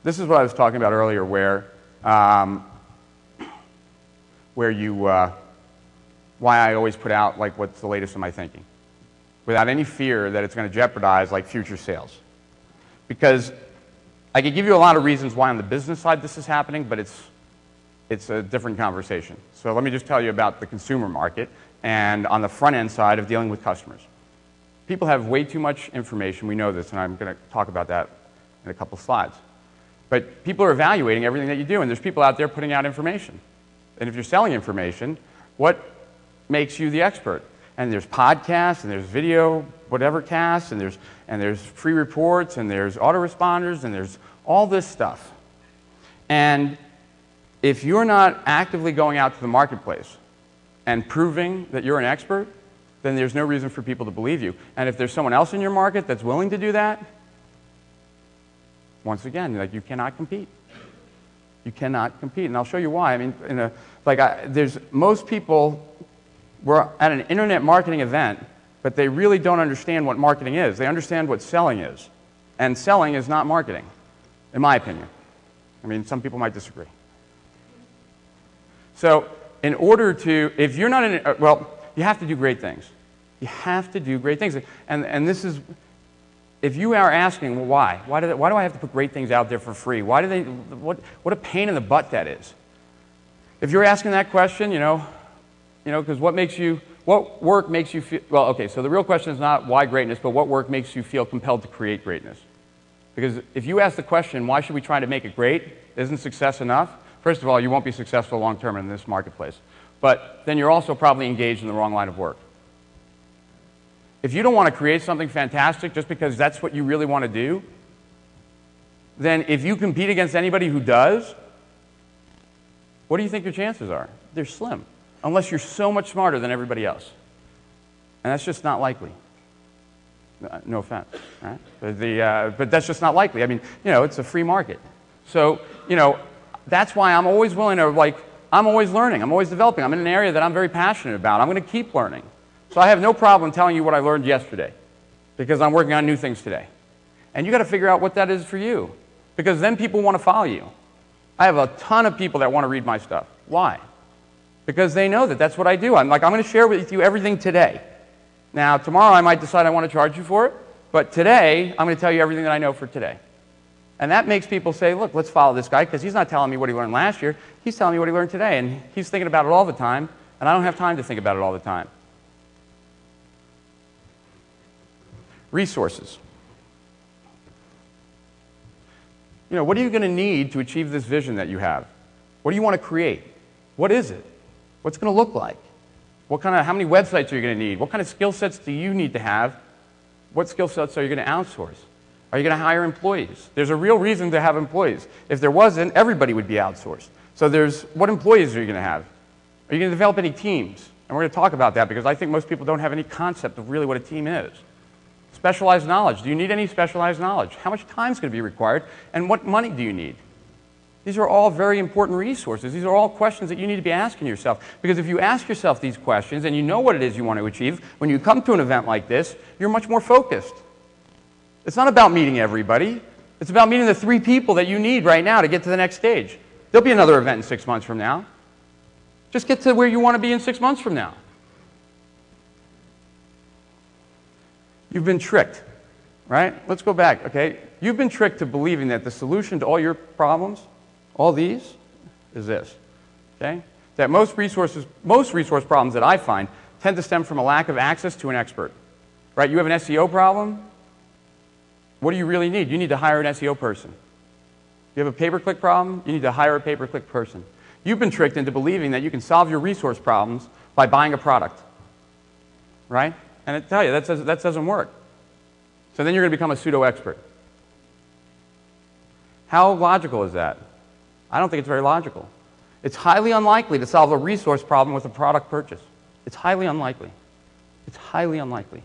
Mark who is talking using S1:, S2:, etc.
S1: this is what I was talking about earlier, where why I always put out like what's the latest in my thinking, without any fear that it's going to jeopardize like future sales. Because I could give you a lot of reasons why on the business side this is happening, but it's a different conversation. So let me just tell you about the consumer market and on the front end side of dealing with customers. People have way too much information. We know this, and I'm going to talk about that in a couple slides. But people are evaluating everything that you do, and there's people out there putting out information. And if you're selling information, what makes you the expert? And there's podcasts, and there's video, whatever casts, and there's free reports, and there's autoresponders, and there's all this stuff. And if you're not actively going out to the marketplace and proving that you're an expert, then there's no reason for people to believe you. And if there's someone else in your market that's willing to do that, once again, like, you cannot compete. You cannot compete, and I'll show you why. I mean, there's most people. We're at an internet marketing event, but they really don't understand what marketing is. They understand what selling is, and selling is not marketing, in my opinion. I mean, some people might disagree. So, in order to, if you're not in, well, you have to do great things. You have to do great things, and this is. If you are asking, well, why? Why do I have to put great things out there for free? Why do they? What a pain in the butt that is. If you're asking that question, because what work makes you feel? Well, okay. So the real question is not why greatness, but what work makes you feel compelled to create greatness? Because if you ask the question, why should we try to make it great? Isn't success enough? First of all, you won't be successful long term in this marketplace. But then you're also probably engaged in the wrong line of work. If you don't want to create something fantastic just because that's what you really want to do, then if you compete against anybody who does, what do you think your chances are? They're slim, unless you're so much smarter than everybody else. And that's just not likely. No offense, right? But that's just not likely. I mean, it's a free market. So, that's why I'm always willing to, I'm always learning. I'm always developing. I'm in an area that I'm very passionate about. I'm going to keep learning. So I have no problem telling you what I learned yesterday, because I'm working on new things today. And you got to figure out what that is for you, because then people want to follow you. I have a ton of people that want to read my stuff. Why? Because they know that that's what I do. I'm going to share with you everything today. Now, tomorrow I might decide I want to charge you for it, but today I'm going to tell you everything that I know for today. And that makes people say, look, let's follow this guy, because he's not telling me what he learned last year. He's telling me what he learned today, and he's thinking about it all the time, and I don't have time to think about it all the time. Resources. What are you going to need to achieve this vision that you have? What do you want to create? What is it? What's it going to look like? How many websites are you going to need? What kind of skill sets do you need to have? What skill sets are you going to outsource? Are you going to hire employees? There's a real reason to have employees. If there wasn't, everybody would be outsourced. So what employees are you going to have? Are you going to develop any teams? And we're going to talk about that, because I think most people don't have any concept of really what a team is. Specialized knowledge. Do you need any specialized knowledge? How much time is going to be required? And what money do you need? These are all very important resources. These are all questions that you need to be asking yourself. Because if you ask yourself these questions and you know what it is you want to achieve, when you come to an event like this, you're much more focused. It's not about meeting everybody. It's about meeting the 3 people that you need right now to get to the next stage. There'll be another event in 6 months from now. Just get to where you want to be in 6 months from now. You've been tricked, right? Let's go back, okay? You've been tricked to believing that the solution to all your problems, all these, is this, okay? That most resource problems that I find tend to stem from a lack of access to an expert, right? You have an SEO problem. What do you really need? You need to hire an SEO person. You have a pay-per-click problem. You need to hire a pay-per-click person. You've been tricked into believing that you can solve your resource problems by buying a product, right? And I tell you, that doesn't work. So then you're going to become a pseudo-expert. How logical is that? I don't think it's very logical. It's highly unlikely to solve a resource problem with a product purchase. It's highly unlikely. It's highly unlikely.